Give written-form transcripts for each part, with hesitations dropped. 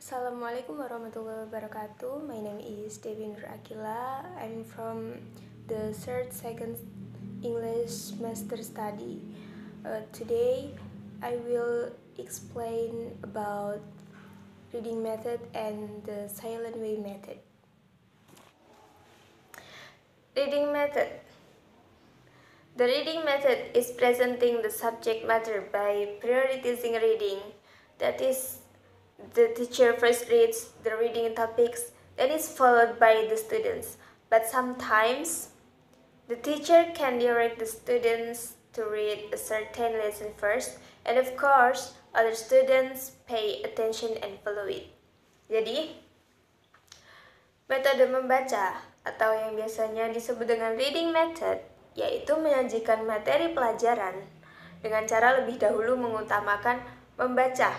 Assalamualaikum warahmatullahi wabarakatuh. My name is Devi Nur Akila. I'm from the third second English master study. Today I will explain about reading method and the silent way method. Reading method. The reading method is presenting the subject matter by prioritizing reading. That is, the teacher first reads the reading topics, that is followed by the students. But sometimes, the teacher can direct the students to read a certain lesson first, and of course, other students pay attention and follow it. Jadi, metode membaca atau yang biasanya disebut dengan reading method yaitu menyajikan materi pelajaran dengan cara lebih dahulu mengutamakan membaca.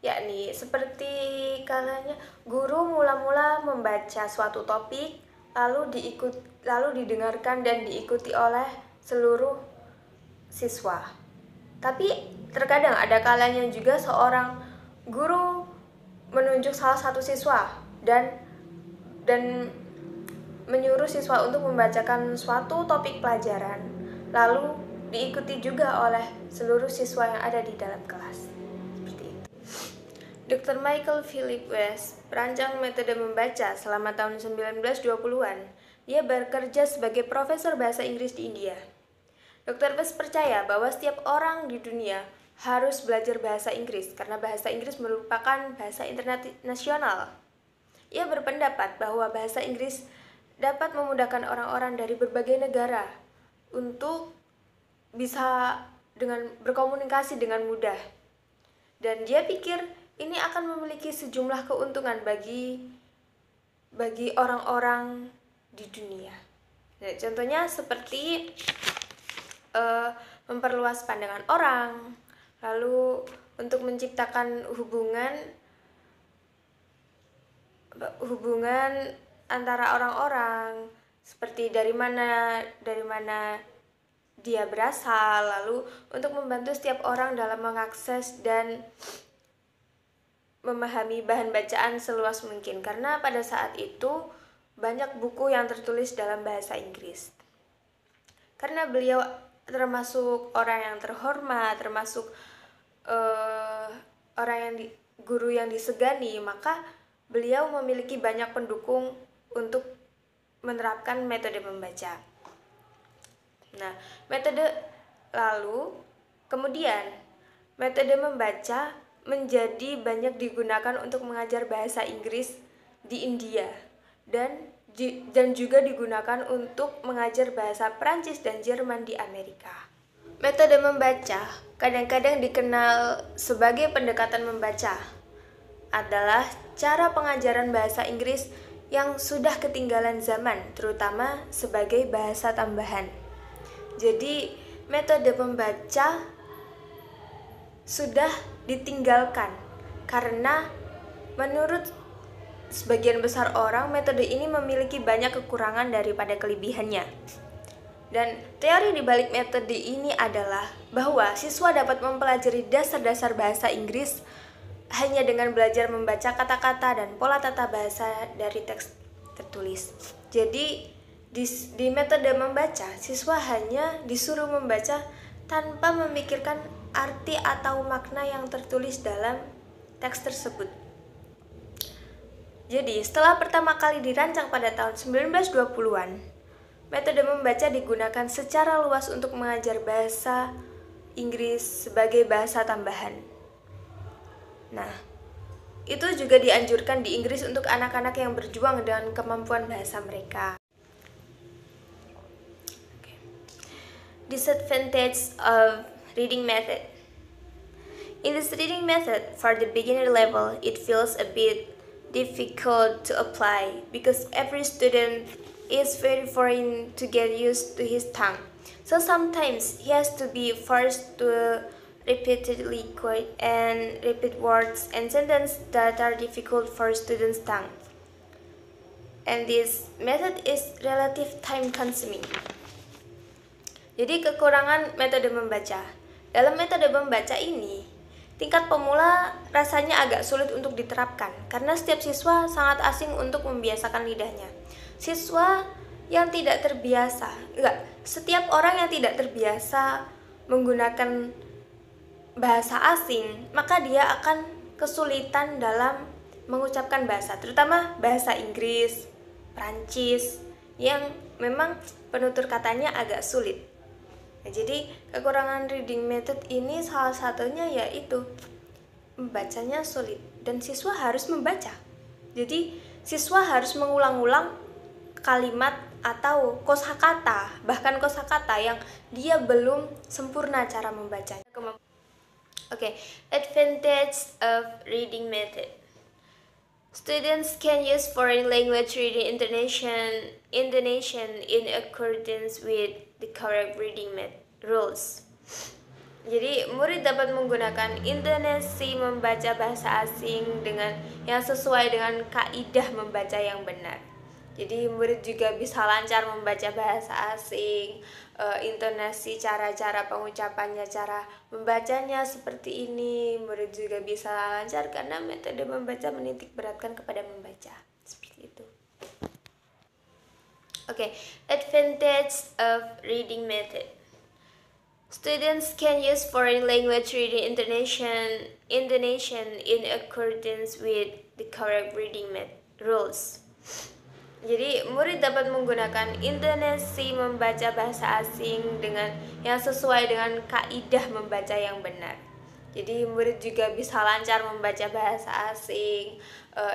Yakni seperti kalanya guru mula-mula membaca suatu topik lalu didengarkan dan diikuti oleh seluruh siswa. Tapi terkadang ada kalanya juga seorang guru menunjuk salah satu siswa dan menyuruh siswa untuk membacakan suatu topik pelajaran, lalu diikuti juga oleh seluruh siswa yang ada di dalam kelas. Seperti itu. Dr. Michael Philip West perancang metode membaca selama tahun 1920-an. Dia bekerja sebagai profesor bahasa Inggris di India. Dr. West percaya bahwa setiap orang di dunia harus belajar bahasa Inggris karena bahasa Inggris merupakan bahasa internasional. Ia berpendapat bahwa bahasa Inggris dapat memudahkan orang-orang dari berbagai negara untuk bisa berkomunikasi dengan mudah. Dan dia pikir ini akan memiliki sejumlah keuntungan bagi orang-orang di dunia. Nah, contohnya seperti memperluas pandangan orang, lalu untuk menciptakan hubungan antara orang-orang, seperti dari mana dia berasal, lalu untuk membantu setiap orang dalam mengakses dan memahami bahan bacaan seluas mungkin, karena pada saat itu banyak buku yang tertulis dalam bahasa Inggris. Karena beliau termasuk orang yang terhormat, termasuk guru yang disegani, maka beliau memiliki banyak pendukung untuk menerapkan metode membaca. Nah, kemudian metode membaca menjadi banyak digunakan untuk mengajar bahasa Inggris di India dan juga digunakan untuk mengajar bahasa Prancis dan Jerman di Amerika. Metode membaca kadang-kadang dikenal sebagai pendekatan membaca adalah cara pengajaran bahasa Inggris yang sudah ketinggalan zaman, terutama sebagai bahasa tambahan. Jadi, metode membaca sudah ditinggalkan karena menurut sebagian besar orang, metode ini memiliki banyak kekurangan daripada kelebihannya. Dan teori di balik metode ini adalah bahwa siswa dapat mempelajari dasar-dasar bahasa Inggris hanya dengan belajar membaca kata-kata dan pola tata bahasa dari teks tertulis. Jadi, di metode membaca, siswa hanya disuruh membaca tanpa memikirkan arti atau makna yang tertulis dalam teks tersebut. Jadi, setelah pertama kali dirancang pada tahun 1920-an, metode membaca digunakan secara luas untuk mengajar bahasa Inggris sebagai bahasa tambahan. Nah, itu juga dianjurkan di Inggris untuk anak-anak yang berjuang dengan kemampuan bahasa mereka. Disadvantage of reading method. In this reading method, for the beginner level, it feels a bit difficult to apply because every student is very foreign to get used to his tongue. So sometimes he has to be forced to repeatedly quote and repeat words and sentences that are difficult for students' tongue. And this method is relative time consuming. Jadi kekurangan metode membaca. Dalam metode membaca ini, tingkat pemula rasanya agak sulit untuk diterapkan karena setiap siswa sangat asing untuk membiasakan lidahnya. Setiap orang yang tidak terbiasa menggunakan bahasa asing, maka dia akan kesulitan dalam mengucapkan bahasa, terutama bahasa Inggris, Prancis, yang memang penutur katanya agak sulit. Jadi kekurangan reading method ini salah satunya yaitu membacanya sulit dan siswa harus membaca. Jadi siswa harus mengulang-ulang kalimat atau kosakata, bahkan kosakata yang dia belum sempurna cara membacanya. Advantage of reading method. Students can use foreign language reading intonation in accordance with the correct reading rules. Jadi, murid dapat menggunakan intonasi membaca bahasa asing yang sesuai dengan kaidah membaca yang benar. Jadi, murid juga bisa lancar membaca bahasa asing, intonasi, cara-cara pengucapannya, cara membacanya seperti ini. Murid juga bisa lancar karena metode membaca menitik beratkan kepada membaca. Seperti itu. Advantage of reading method. Students can use foreign language reading intonation in accordance with the correct reading rules. Jadi, murid dapat menggunakan intonasi membaca bahasa asing yang sesuai dengan kaidah membaca yang benar. Jadi, murid juga bisa lancar membaca bahasa asing,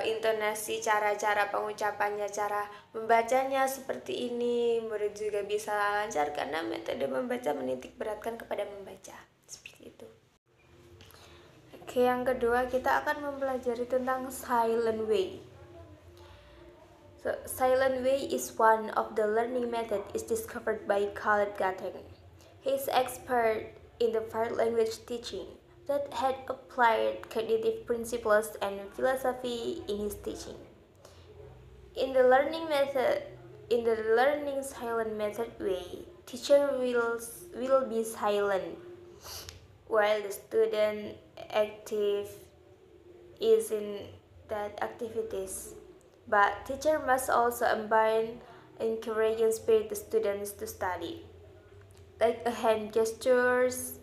intonasi, cara-cara pengucapannya, cara membacanya seperti ini. Murid juga bisa lancar karena metode membaca menitik beratkan kepada membaca. Seperti itu. Yang kedua, kita akan mempelajari tentang silent way. Silent way is one of the learning method is discovered by Khaled Gateng. He is expert in the foreign language teaching that had applied cognitive principles and philosophy in his teaching. In the learning silent method way, teacher will be silent while the student active is in that activities. But teacher must also combine encouraging spirit the students to study, like a hand gestures,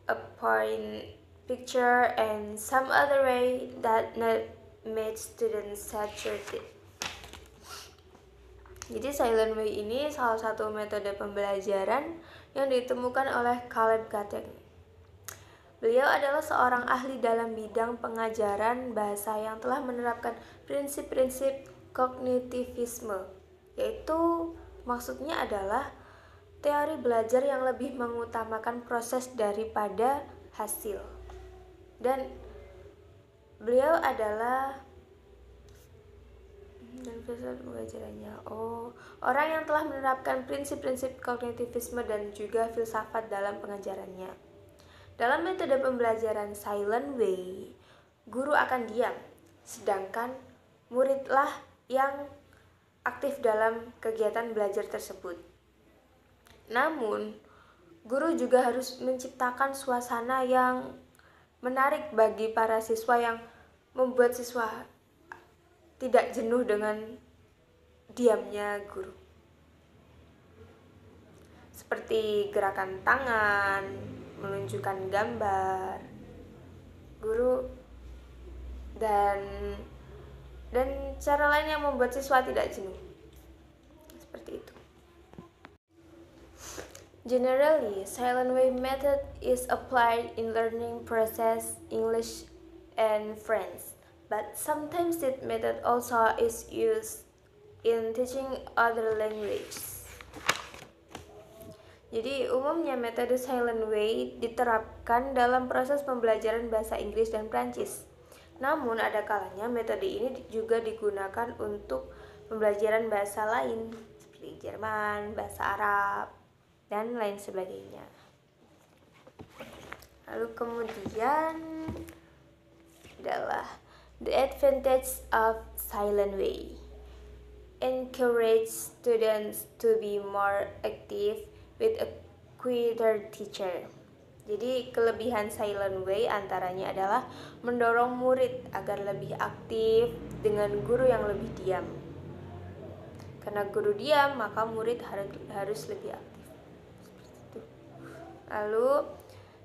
a point picture, and some other way that not made students saturated. Jadi silent way ini salah satu metode pembelajaran yang ditemukan oleh Khaled Gateng. Beliau adalah seorang ahli dalam bidang pengajaran bahasa yang telah menerapkan prinsip-prinsip kognitivisme, yaitu maksudnya adalah teori belajar yang lebih mengutamakan proses daripada hasil. Dan beliau adalah orang yang telah menerapkan prinsip-prinsip kognitivisme dan juga filsafat dalam pengajarannya. Dalam metode pembelajaran silent way, guru akan diam, sedangkan muridlah yang aktif dalam kegiatan belajar tersebut. Namun, guru juga harus menciptakan suasana yang menarik bagi para siswa yang membuat siswa tidak jenuh dengan diamnya guru. Seperti gerakan tangan, menunjukkan gambar guru dan cara lain yang membuat siswa tidak jenuh. Seperti itu. Generally, silent way method is applied in learning process English and French, but sometimes this method also is used in teaching other languages. Jadi umumnya metode silent way diterapkan dalam proses pembelajaran bahasa Inggris dan Prancis. Namun ada kalanya metode ini juga digunakan untuk pembelajaran bahasa lain seperti Jerman, bahasa Arab, dan lain sebagainya. Lalu kemudian adalah the advantage of silent way. Encourage students to be more active with a quieter teacher. Jadi kelebihan silent way antaranya adalah mendorong murid agar lebih aktif dengan guru yang lebih diam. Karena guru diam, maka murid harus lebih aktif. Seperti itu. Lalu,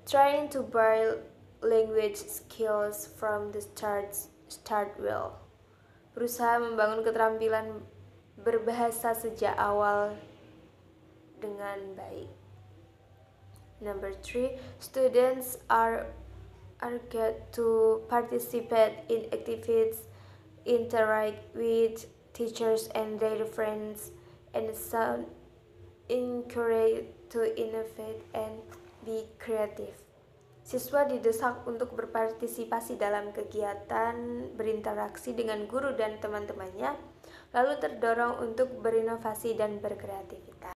trying to build language skills from the start well. Berusaha membangun keterampilan berbahasa sejak awal dengan baik. Number 3, students are get to participate in activities, interact with teachers and their friends, and sound encouraged to innovate and be creative. Siswa didesak untuk berpartisipasi dalam kegiatan, berinteraksi dengan guru dan teman-temannya, lalu terdorong untuk berinovasi dan berkreativitas.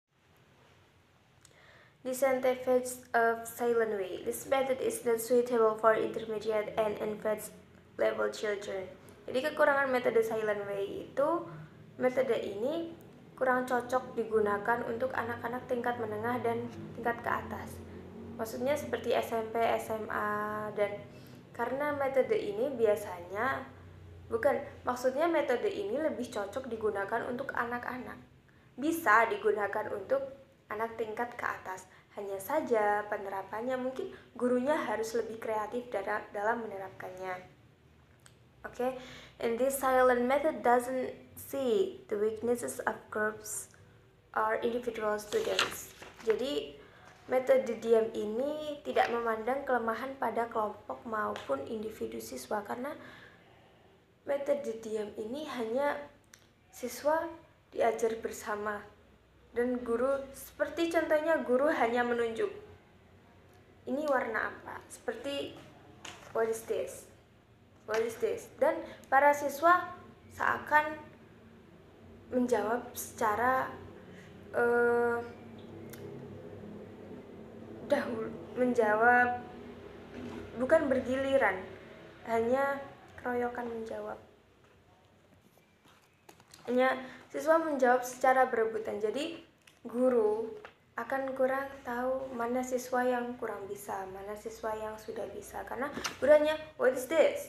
Disadvantage of silent way. This method is not suitable for intermediate and advanced level children. Jadi kekurangan metode silent way itu, metode ini kurang cocok digunakan untuk anak-anak tingkat menengah dan tingkat ke atas. Maksudnya seperti SMP, SMA, dan karena metode ini maksudnya metode ini lebih cocok digunakan untuk anak-anak. Bisa digunakan untuk anak tingkat ke atas. Hanya saja penerapannya mungkin gurunya harus lebih kreatif dalam menerapkannya. Okay, and this silent method doesn't see the weaknesses of groups or individual students. Jadi metode diam ini tidak memandang kelemahan pada kelompok maupun individu siswa, karena metode diam ini hanya siswa diajar bersama dan guru, seperti contohnya guru hanya menunjuk ini warna apa, seperti what is this, dan para siswa seakan menjawab secara bukan bergiliran, hanya keroyokan menjawab. Hanya siswa menjawab secara berebutan. Jadi guru akan kurang tahu mana siswa yang kurang bisa, mana siswa yang sudah bisa, karena guru hanya what is this,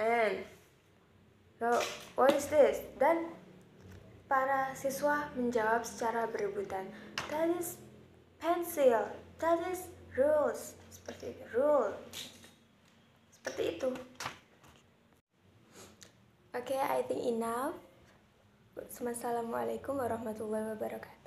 and no, what is this, dan para siswa menjawab secara berebutan. That is pencil, that is rules, seperti itu, rule, seperti itu. Okay, I think enough. Assalamualaikum warahmatullahi wabarakatuh.